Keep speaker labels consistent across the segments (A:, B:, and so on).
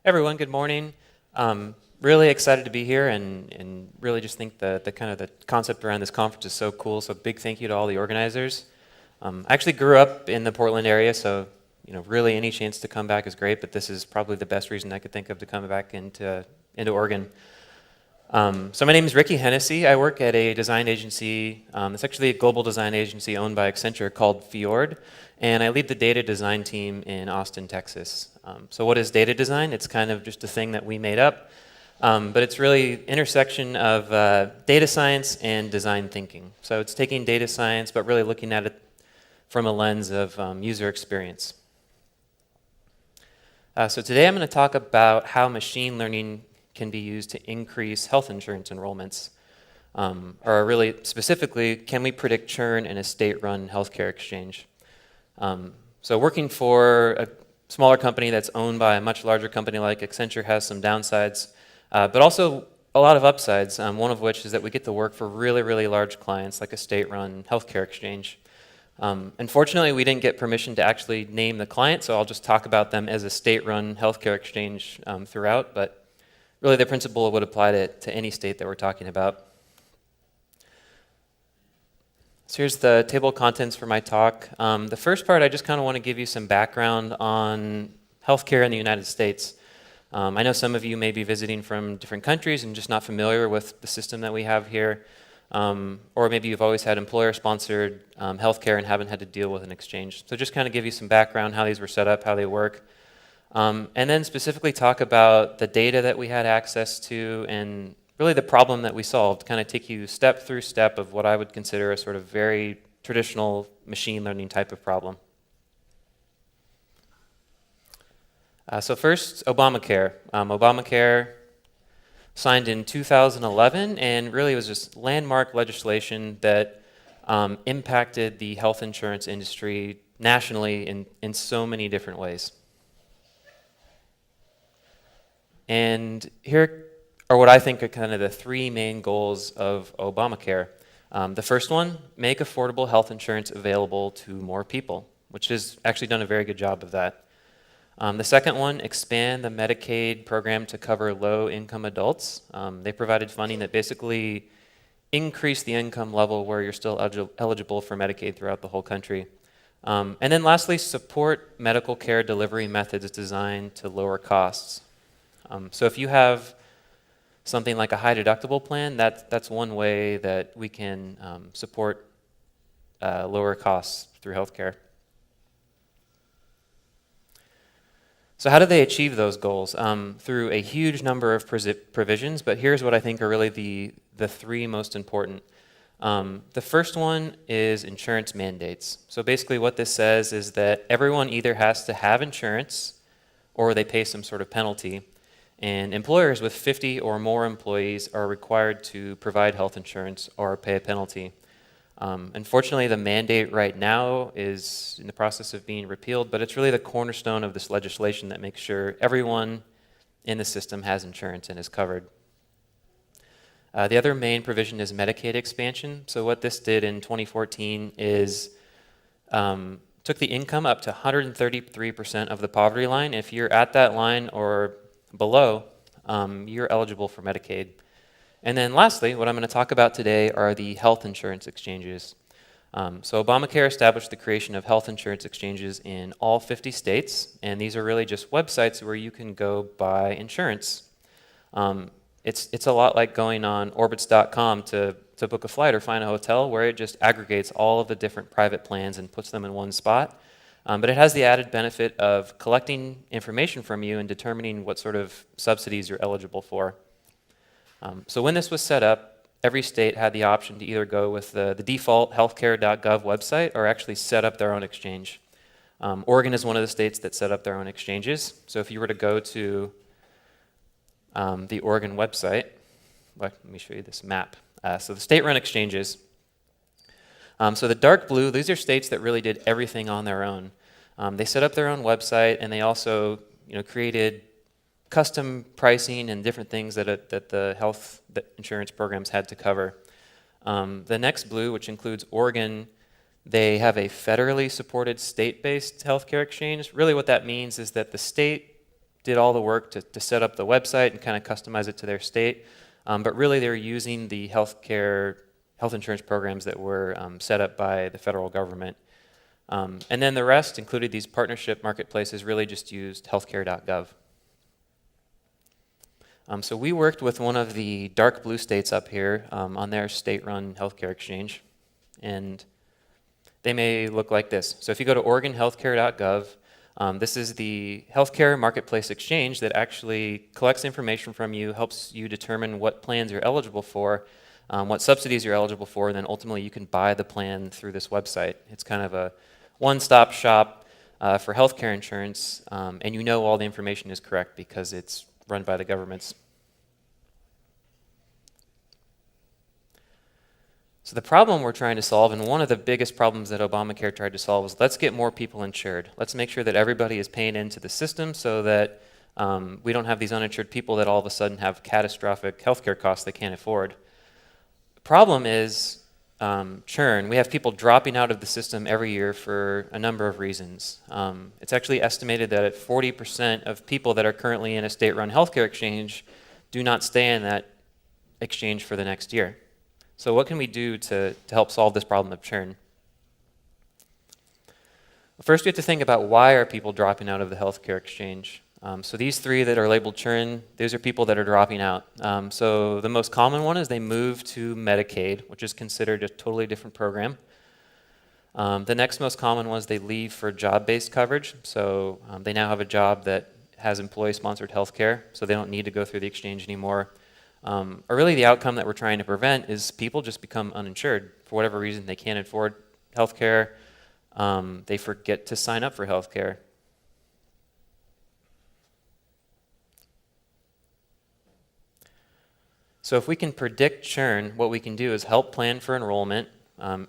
A: Everyone, good morning. Really excited to be here and really just think the kind of the concept around this conference is so cool. So big thank you to all the organizers. I actually grew up in the Portland area, so really any chance to come back is great, but this is probably the best reason I could think of to come back into Oregon. So my name is Ricky Hennessey. I work at a design agency. It's actually a global design agency owned by Accenture called Fjord, and I lead the data design team in Austin, Texas. So what is data design? It's kind of just a thing that we made up, but it's really intersection of data science and design thinking. So it's taking data science, but really looking at it from a lens of user experience. So today I'm going to talk about how machine learning can be used to increase health insurance enrollments. Or really specifically, can we predict churn in a state-run healthcare exchange? So working for a smaller company that's owned by a much larger company like Accenture has some downsides, but also a lot of upsides, one of which is that we get to work for really, really large clients like a state-run healthcare exchange. Unfortunately, we didn't get permission to actually name the client, so I'll just talk about them as a state-run healthcare exchange throughout, but really the principle would apply to any state that we're talking about. So here's the table of contents for my talk. The first part, I just kind of want to give you some background on healthcare in the United States. I know some of you may be visiting from different countries and just not familiar with the system that we have here. Or maybe you've always had employer-sponsored healthcare and haven't had to deal with an exchange. So just kind of give you some background, how these were set up, how they work. And then specifically talk about the data that we had access to and really the problem that we solved, kind of take you step through step of what I would consider a sort of very traditional machine learning type of problem. So first, Obamacare. Obamacare signed in 2011 and really was just landmark legislation that impacted the health insurance industry nationally in so many different ways. And here are what I think are kind of the three main goals of Obamacare. The first one, make affordable health insurance available to more people, which has actually done a very good job of that. The second one, expand the Medicaid program to cover low-income adults. They provided funding that basically increased the income level where you're still eligible for Medicaid throughout the whole country. And then lastly, support medical care delivery methods designed to lower costs. So if you have something like a high deductible plan, that's one way that we can support lower costs through healthcare. So how do they achieve those goals? Through a huge number of provisions, but here's what I think are really the three most important. The first one is insurance mandates. So basically what this says is that everyone either has to have insurance or they pay some sort of penalty. And employers with 50 or more employees are required to provide health insurance or pay a penalty. Unfortunately, the mandate right now is in the process of being repealed, but it's really the cornerstone of this legislation that makes sure everyone in the system has insurance and is covered. The other main provision is Medicaid expansion. So what this did in 2014 is took the income up to 133% of the poverty line. If you're at that line or below, you're eligible for Medicaid. And then lastly, what I'm going to talk about today are the health insurance exchanges. So Obamacare established the creation of health insurance exchanges in all 50 states, and these are really just websites where you can go buy insurance. It's a lot like going on orbitz.com to book a flight or find a hotel, where it just aggregates all of the different private plans and puts them in one spot. But it has the added benefit of collecting information from you and determining what sort of subsidies you're eligible for. So when this was set up, every state had the option to either go with the default healthcare.gov website or actually set up their own exchange. Oregon is one of the states that set up their own exchanges. So if you were to go to the Oregon website, let me show you this map. So the state-run exchanges. So the dark blue, these are states that really did everything on their own. They set up their own website, and they also created custom pricing and different things that the health insurance programs had to cover. The next blue, which includes Oregon, they have a federally supported state-based healthcare exchange. Really what that means is that the state did all the work to set up the website and kind of customize it to their state. But really, they were using the health insurance programs that were set up by the federal government. And then the rest included these partnership marketplaces, really just used healthcare.gov. So we worked with one of the dark blue states up here on their state-run healthcare exchange. And they may look like this. So if you go to OregonHealthcare.gov, this is the healthcare marketplace exchange that actually collects information from you, helps you determine what plans you're eligible for, what subsidies you're eligible for, and then ultimately you can buy the plan through this website. It's kind of a one-stop shop for healthcare insurance, and you know all the information is correct because it's run by the governments. So the problem we're trying to solve, and one of the biggest problems that Obamacare tried to solve, was let's get more people insured. Let's make sure that everybody is paying into the system so that we don't have these uninsured people that all of a sudden have catastrophic healthcare costs they can't afford. The problem is churn. We have people dropping out of the system every year for a number of reasons. It's actually estimated that 40% of people that are currently in a state-run healthcare exchange do not stay in that exchange for the next year. So what can we do to help solve this problem of churn? First, we have to think about why are people dropping out of the healthcare exchange. So these three that are labeled churn, these are people that are dropping out. So the most common one is they move to Medicaid, which is considered a totally different program. The next most common one is they leave for job-based coverage. So they now have a job that has employee-sponsored healthcare, so they don't need to go through the exchange anymore. Or really the outcome that we're trying to prevent is people just become uninsured. For whatever reason, they can't afford healthcare. They forget to sign up for healthcare. So if we can predict churn, what we can do is help plan for enrollment,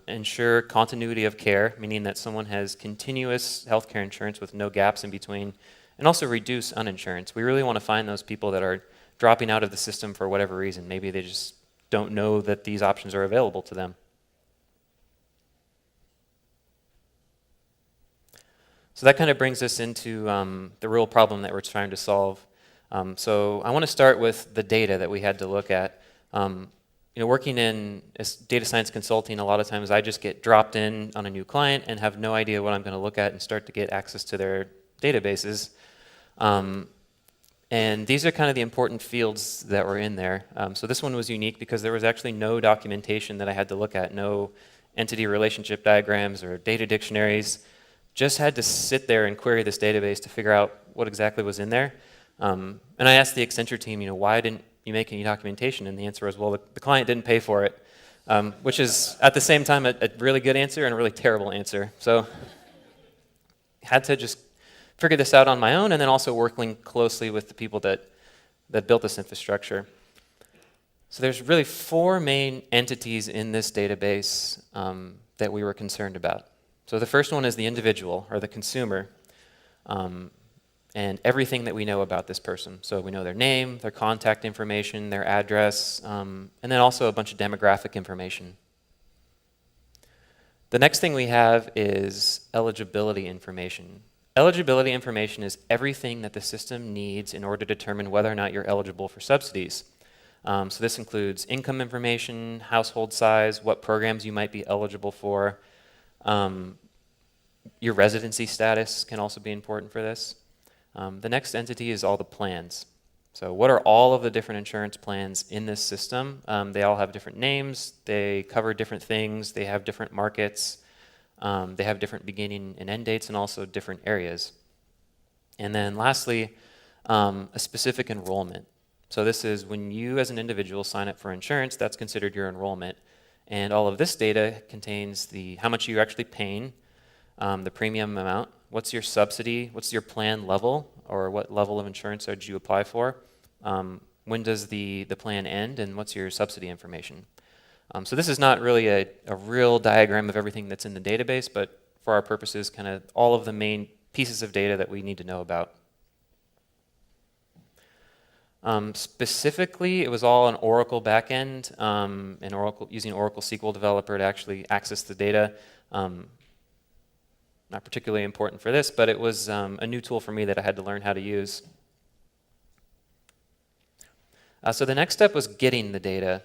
A: ensure continuity of care, meaning that someone has continuous healthcare insurance with no gaps in between, and also reduce uninsurance. We really want to find those people that are dropping out of the system for whatever reason. Maybe they just don't know that these options are available to them. So that kind of brings us into the real problem that we're trying to solve. So I want to start with the data that we had to look at. Working in data science consulting, a lot of times I just get dropped in on a new client and have no idea what I'm going to look at and start to get access to their databases. And these are kind of the important fields that were in there. So this one was unique because there was actually no documentation that I had to look at, no entity relationship diagrams or data dictionaries. Just had to sit there and query this database to figure out what exactly was in there. And I asked the Accenture team, why didn't you make any documentation? And the answer was, well, the client didn't pay for it, which is at the same time a really good answer and a really terrible answer. So had to just figure this out on my own, and then also working closely with the people that built this infrastructure. So there's really four main entities in this database that we were concerned about. So the first one is the individual, or the consumer, and everything that we know about this person. So we know their name, their contact information, their address, and then also a bunch of demographic information. The next thing we have is eligibility information. Eligibility information is everything that the system needs in order to determine whether or not you're eligible for subsidies. So this includes income information, household size, what programs you might be eligible for. Your residency status can also be important for this. The next entity is all the plans. So what are all of the different insurance plans in this system? They all have different names, they cover different things, they have different markets. They have different beginning and end dates and also different areas. And then lastly, a specific enrollment. So this is when you as an individual sign up for insurance, that's considered your enrollment. And all of this data contains how much you're actually paying, the premium amount, what's your subsidy, what's your plan level, or what level of insurance did you apply for, when does the plan end, and what's your subsidy information. So this is not really a real diagram of everything that's in the database, but for our purposes, kind of all of the main pieces of data that we need to know about. Specifically, it was all an Oracle backend, and using Oracle SQL Developer to actually access the data. Not particularly important for this, but it was a new tool for me that I had to learn how to use. So the next step was getting the data.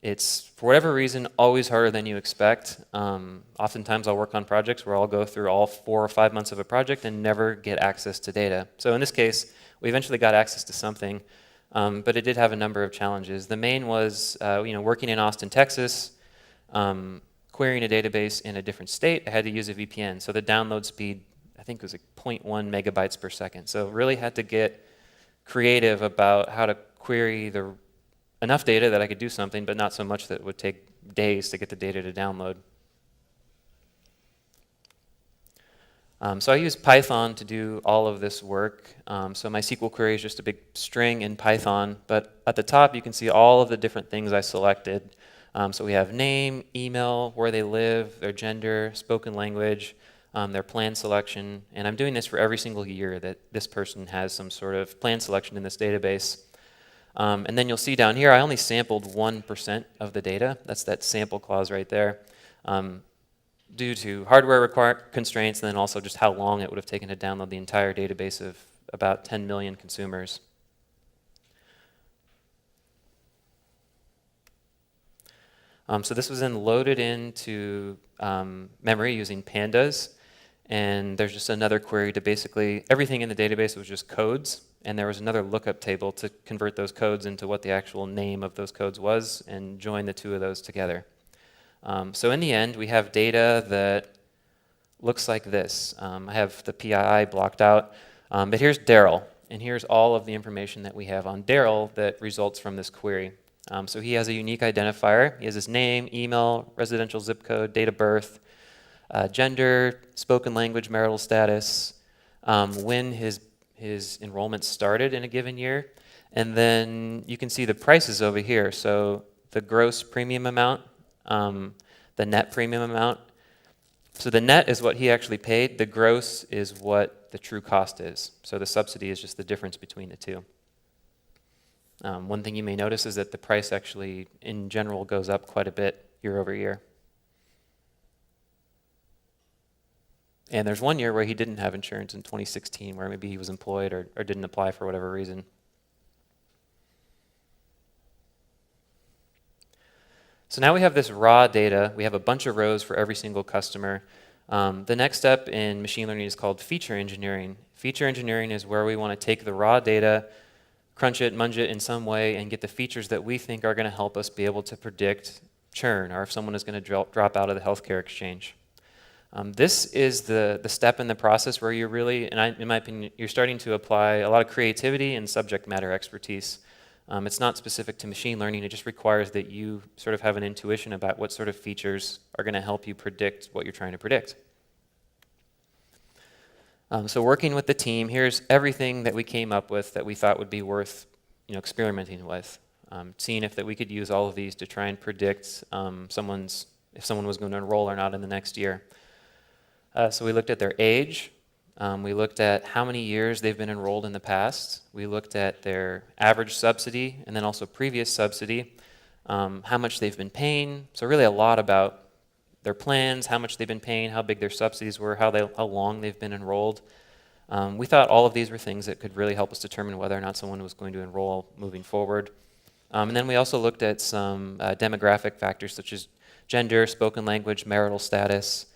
A: It's, for whatever reason, always harder than you expect. Oftentimes I'll work on projects where I'll go through all 4 or 5 months of a project and never get access to data. So in this case, we eventually got access to something, but it did have a number of challenges. The main was working in Austin, Texas, querying a database in a different state. I had to use a VPN, so the download speed, I think, was like 0.1 megabytes per second. So really had to get creative about how to query enough data that I could do something, but not so much that it would take days to get the data to download. So I use Python to do all of this work. So my SQL query is just a big string in Python, but at the top you can see all of the different things I selected. So we have name, email, where they live, their gender, spoken language, their plan selection, and I'm doing this for every single year that this person has some sort of plan selection in this database. And then you'll see down here, I only sampled 1% of the data. That's that sample clause right there. Due to hardware constraints and then also just how long it would have taken to download the entire database of about 10 million consumers. So this was then loaded into memory using pandas. And there's just another query to basically, everything in the database was just codes. And there was another lookup table to convert those codes into what the actual name of those codes was and join the two of those together. So in the end, we have data that looks like this. I have the PII blocked out, but here's Daryl, and here's all of the information that we have on Daryl that results from this query. So he has a unique identifier. He has his name, email, residential zip code, date of birth, gender, spoken language, marital status, when his enrollment started in a given year, and then you can see the prices over here. So the gross premium amount, the net premium amount. So the net is what he actually paid. The gross is what the true cost is. So the subsidy is just the difference between the two. One thing you may notice is that the price actually, in general, goes up quite a bit year over year. And there's one year where he didn't have insurance in 2016, where maybe he was employed or didn't apply for whatever reason. So now we have this raw data. We have a bunch of rows for every single customer. The next step in machine learning is called feature engineering. Feature engineering is where we want to take the raw data, crunch it, munge it in some way, and get the features that we think are going to help us be able to predict churn, or if someone is going to drop out of the healthcare exchange. This is the step in the process where you're really, in my opinion, you're starting to apply a lot of creativity and subject matter expertise. It's not specific to machine learning. It just requires that you sort of have an intuition about what sort of features are going to help you predict what you're trying to predict. So working with the team, here's everything that we came up with that we thought would be worth experimenting with. Seeing if that we could use all of these to try and predict if someone was going to enroll or not in the next year. So we looked at their age. We looked at how many years they've been enrolled in the past. We looked at their average subsidy and then also previous subsidy, how much they've been paying. So really a lot about their plans, how much they've been paying, how big their subsidies were, how long they've been enrolled. We thought all of these were things that could really help us determine whether or not someone was going to enroll moving forward. And then we also looked at some demographic factors such as gender, spoken language, marital status.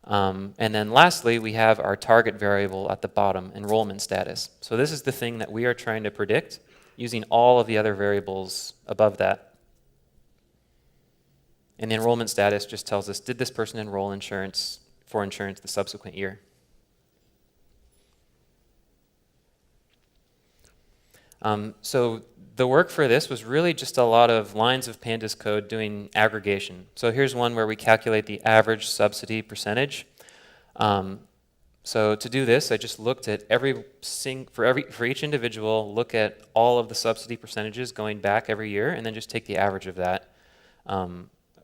A: And then lastly, we have our target variable at the bottom, enrollment status. So this is the thing that we are trying to predict using all of the other variables above that. And the enrollment status just tells us, did this person enroll for insurance the subsequent year? So the work for this was really just a lot of lines of pandas code doing aggregation. So here's one where we calculate the average subsidy percentage. So to do this, I just looked at for each individual, look at all of the subsidy percentages going back every year, and then just take the average of that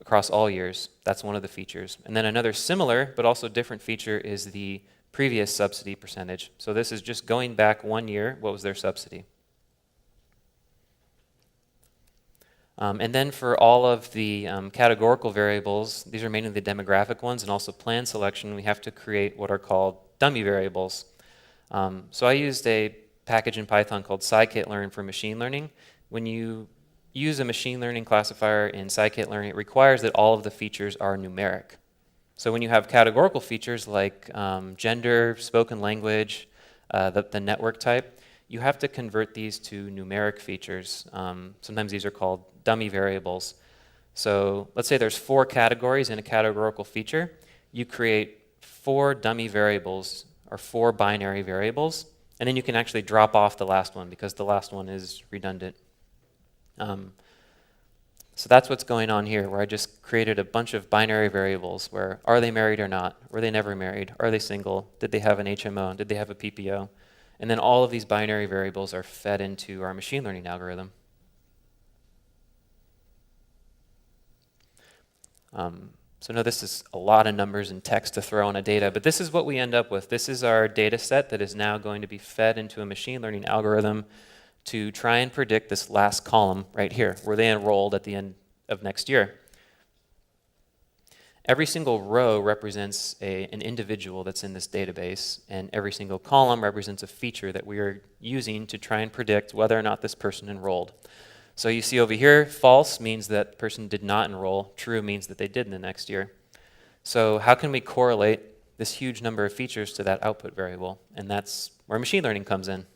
A: across all years. That's one of the features. And then another similar but also different feature is the previous subsidy percentage. So this is just going back 1 year, what was their subsidy? And then for all of the categorical variables, these are mainly the demographic ones and also plan selection, we have to create what are called dummy variables. So I used a package in Python called scikit-learn for machine learning. when you use a machine learning classifier in scikit-learn, it requires that all of the features are numeric. So when you have categorical features like gender, spoken language, the network type, you have to convert these to numeric features. Sometimes these are called dummy variables. So let's say there's 4 categories in a categorical feature. You create 4 dummy variables, or 4 binary variables, and then you can actually drop off the last one because the last one is redundant. So that's what's going on here, where I just created a bunch of binary variables where are they married or not? Were they never married? Are they single? Did they have an HMO? Did they have a PPO? And then all of these binary variables are fed into our machine learning algorithm. So no, this is a lot of numbers and text to throw on a data, but this is what we end up with. This is our data set that is now going to be fed into a machine learning algorithm to try and predict this last column right here, where they enrolled at the end of next year. Every single row represents an individual that's in this database, and every single column represents a feature that we are using to try and predict whether or not this person enrolled. So you see over here, false means that person did not enroll, true means that they did in the next year. So how can we correlate this huge number of features to that output variable? And that's where machine learning comes in.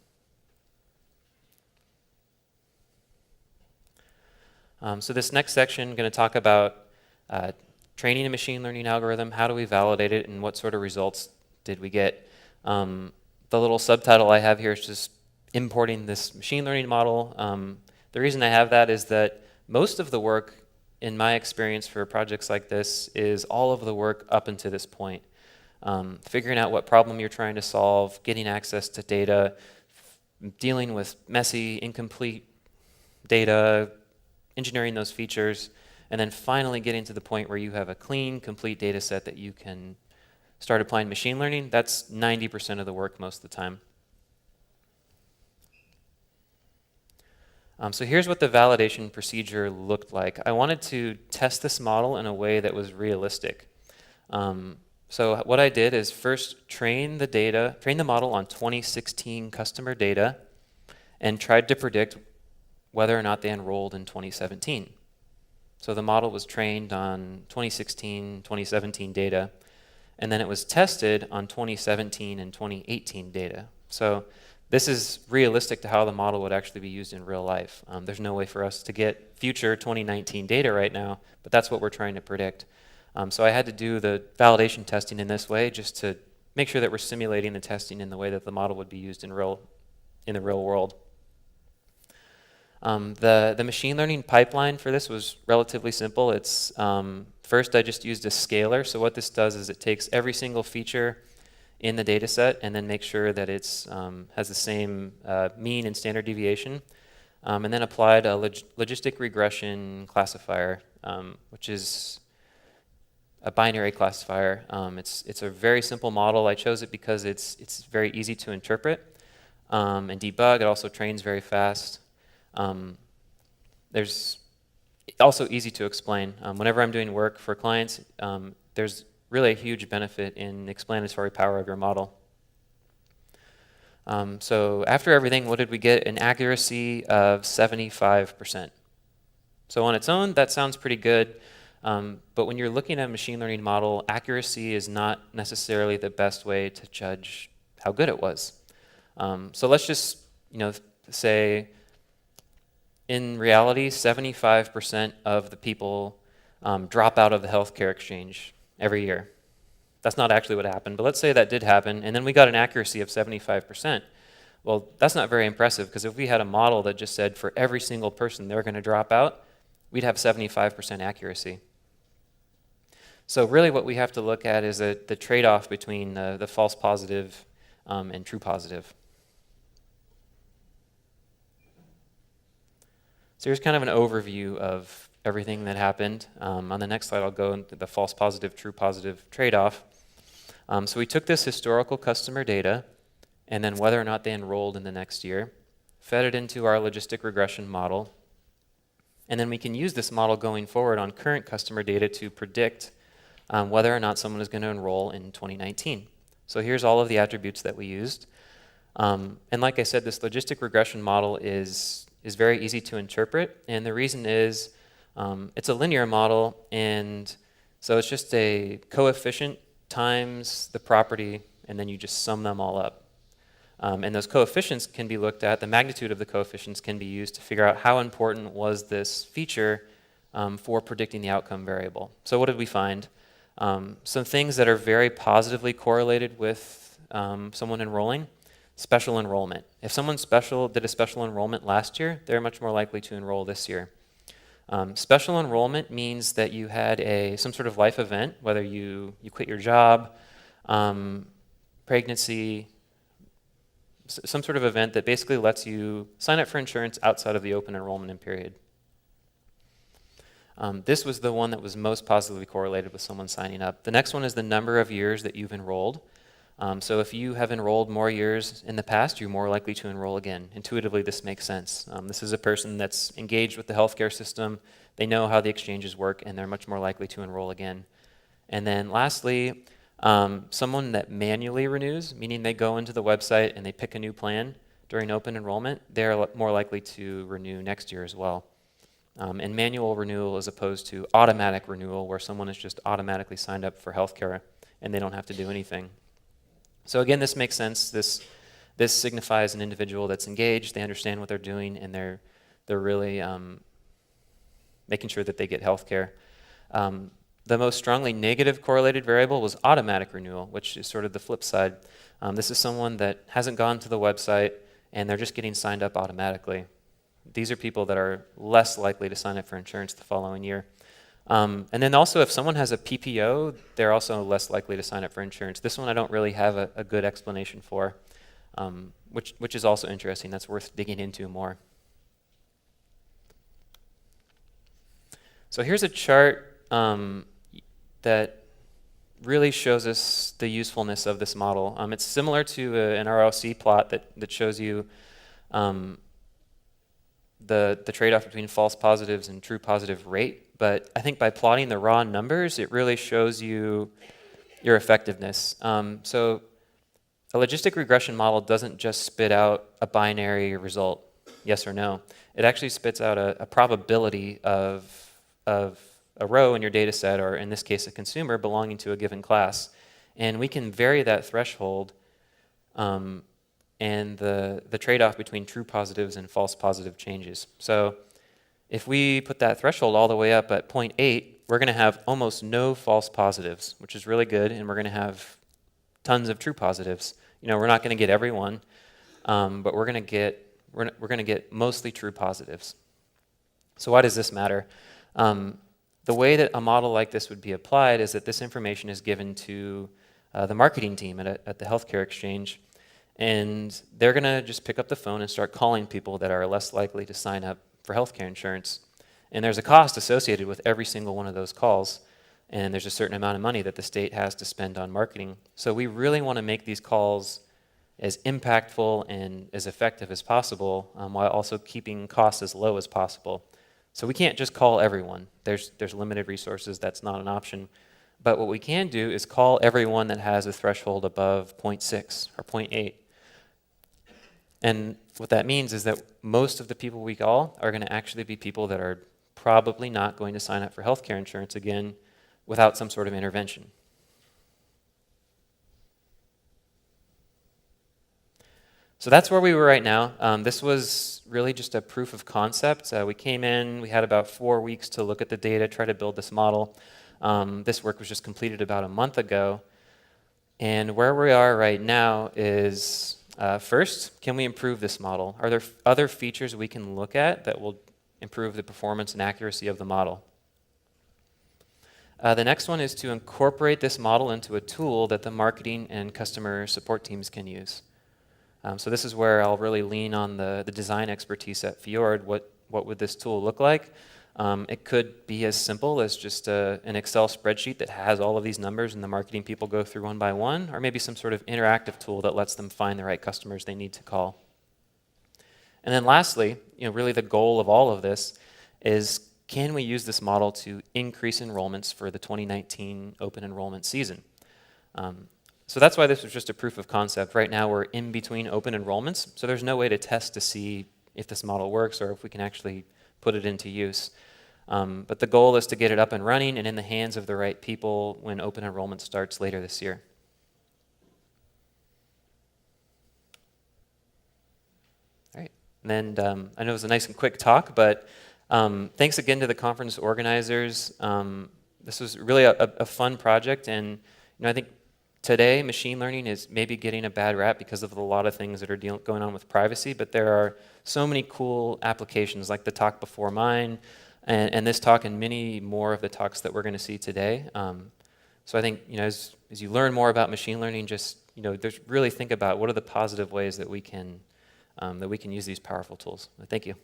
A: So this next section, I'm going to talk about training a machine learning algorithm, how do we validate it, and what sort of results did we get. The little subtitle I have here is just importing this machine learning model. The reason I have that is that most of the work, in my experience for projects like this, is all of the work up until this point. Figuring out what problem you're trying to solve, getting access to data, dealing with messy, incomplete data, engineering those features, and then finally getting to the point where you have a clean, complete data set that you can start applying machine learning. That's 90% of the work most of the time. So here's what the validation procedure looked like. I wanted to test this model in a way that was realistic. So what I did is first train the model on 2016 customer data and tried to predict whether or not they enrolled in 2017. So the model was trained on 2016, 2017 data, and then it was tested on 2017 and 2018 data. So this is realistic to how the model would actually be used in real life. There's no way for us to get future 2019 data right now, but that's what we're trying to predict. So I had to do the validation testing in this way just to make sure that we're simulating the testing in the way that the model would be used in the real world. The machine learning pipeline for this was relatively simple. It's first I just used a scaler. So what this does is it takes every single feature in the data set and then makes sure that it's has the same mean and standard deviation, and then applied a logistic regression classifier, which is a binary classifier. It's a very simple model. I chose it because it's very easy to interpret and debug. It also trains very fast. It's also easy to explain. Whenever I'm doing work for clients, there's really a huge benefit in explanatory power of your model. So after everything, what did we get? An accuracy of 75%. So on its own, that sounds pretty good. But when you're looking at a machine learning model, accuracy is not necessarily the best way to judge how good it was. So let's just say, in reality, 75% of the people drop out of the healthcare exchange every year. That's not actually what happened, but let's say that did happen, and then we got an accuracy of 75%. Well, that's not very impressive, because if we had a model that just said for every single person they're going to drop out, we'd have 75% accuracy. So really what we have to look at is the trade-off between the false positive and true positive. So here's kind of an overview of everything that happened. On the next slide, I'll go into the false positive, true positive trade-off. So we took this historical customer data, and then whether or not they enrolled in the next year, fed it into our logistic regression model, and then we can use this model going forward on current customer data to predict whether or not someone is going to enroll in 2019. So here's all of the attributes that we used. And like I said, this logistic regression model is is very easy to interpret, and the reason is it's a linear model, and so it's just a coefficient times the property, and then you just sum them all up. And those coefficients can be looked at, the magnitude of the coefficients can be used to figure out how important was this feature for predicting the outcome variable. So what did we find? Some things that are very positively correlated with someone enrolling. Special enrollment. If someone did a special enrollment last year, they're much more likely to enroll this year. Special enrollment means that you had some sort of life event, whether you quit your job, pregnancy, some sort of event that basically lets you sign up for insurance outside of the open enrollment period. This was the one that was most positively correlated with someone signing up. The next one is the number of years that you've enrolled. So if you have enrolled more years in the past, you're more likely to enroll again. Intuitively, this makes sense. This is a person that's engaged with the healthcare system. They know how the exchanges work, and they're much more likely to enroll again. And then lastly, someone that manually renews, meaning they go into the website and they pick a new plan during open enrollment, they're more likely to renew next year as well. And manual renewal as opposed to automatic renewal, where someone is just automatically signed up for healthcare and they don't have to do anything. So again, this makes sense. This signifies an individual that's engaged, they understand what they're doing, and they're really making sure that they get health care. The most strongly negative correlated variable was automatic renewal, which is sort of the flip side. This is someone that hasn't gone to the website, and they're just getting signed up automatically. These are people that are less likely to sign up for insurance the following year. And then also, if someone has a PPO, they're also less likely to sign up for insurance. This one I don't really have a good explanation for, which is also interesting. That's worth digging into more. So here's a chart that really shows us the usefulness of this model. It's similar to an RLC plot that shows you the trade-off between false positives and true positive rate. But I think by plotting the raw numbers, it really shows you your effectiveness. So a logistic regression model doesn't just spit out a binary result, yes or no. It actually spits out a probability of a row in your data set, or in this case, a consumer belonging to a given class. And we can vary that threshold and the trade-off between true positives and false positive changes. So if we put that threshold all the way up at 0.8, we're going to have almost no false positives, which is really good, and we're going to have tons of true positives. You know, we're not going to get everyone, but we're going to get mostly true positives. So why does this matter? The way that a model like this would be applied is that this information is given to the marketing team at the healthcare exchange, and they're going to just pick up the phone and start calling people that are less likely to sign up for healthcare insurance. And there's a cost associated with every single one of those calls, and there's a certain amount of money that the state has to spend on marketing. So we really want to make these calls as impactful and as effective as possible, while also keeping costs as low as possible. So we can't just call everyone. There's limited resources, that's not an option. But what we can do is call everyone that has a threshold above 0.6 or 0.8. And what that means is that most of the people we call are going to actually be people that are probably not going to sign up for healthcare insurance again without some sort of intervention. So that's where we were right now. This was really just a proof of concept. We came in, we had about 4 weeks to look at the data, try to build this model. This work was just completed about a month ago. And where we are right now is, first, can we improve this model? Are there other features we can look at that will improve the performance and accuracy of the model? The next one is to incorporate this model into a tool that the marketing and customer support teams can use. So this is where I'll really lean on the design expertise at Fjord. What would this tool look like? It could be as simple as just an Excel spreadsheet that has all of these numbers and the marketing people go through one by one, or maybe some sort of interactive tool that lets them find the right customers they need to call. And then lastly, really the goal of all of this is, can we use this model to increase enrollments for the 2019 open enrollment season? So that's why this was just a proof of concept. Right now we're in between open enrollments, so there's no way to test to see if this model works or if we can actually put it into use. But the goal is to get it up and running and in the hands of the right people when open enrollment starts later this year. All right. And then I know it was a nice and quick talk, but thanks again to the conference organizers. This was really a fun project, and I think today machine learning is maybe getting a bad rap because of a lot of things that are going on with privacy, but there are so many cool applications like the talk before mine, and this talk and many more of the talks that we're going to see today. So I think as you learn more about machine learning, just there's really think about what are the positive ways that we can use these powerful tools. Thank you.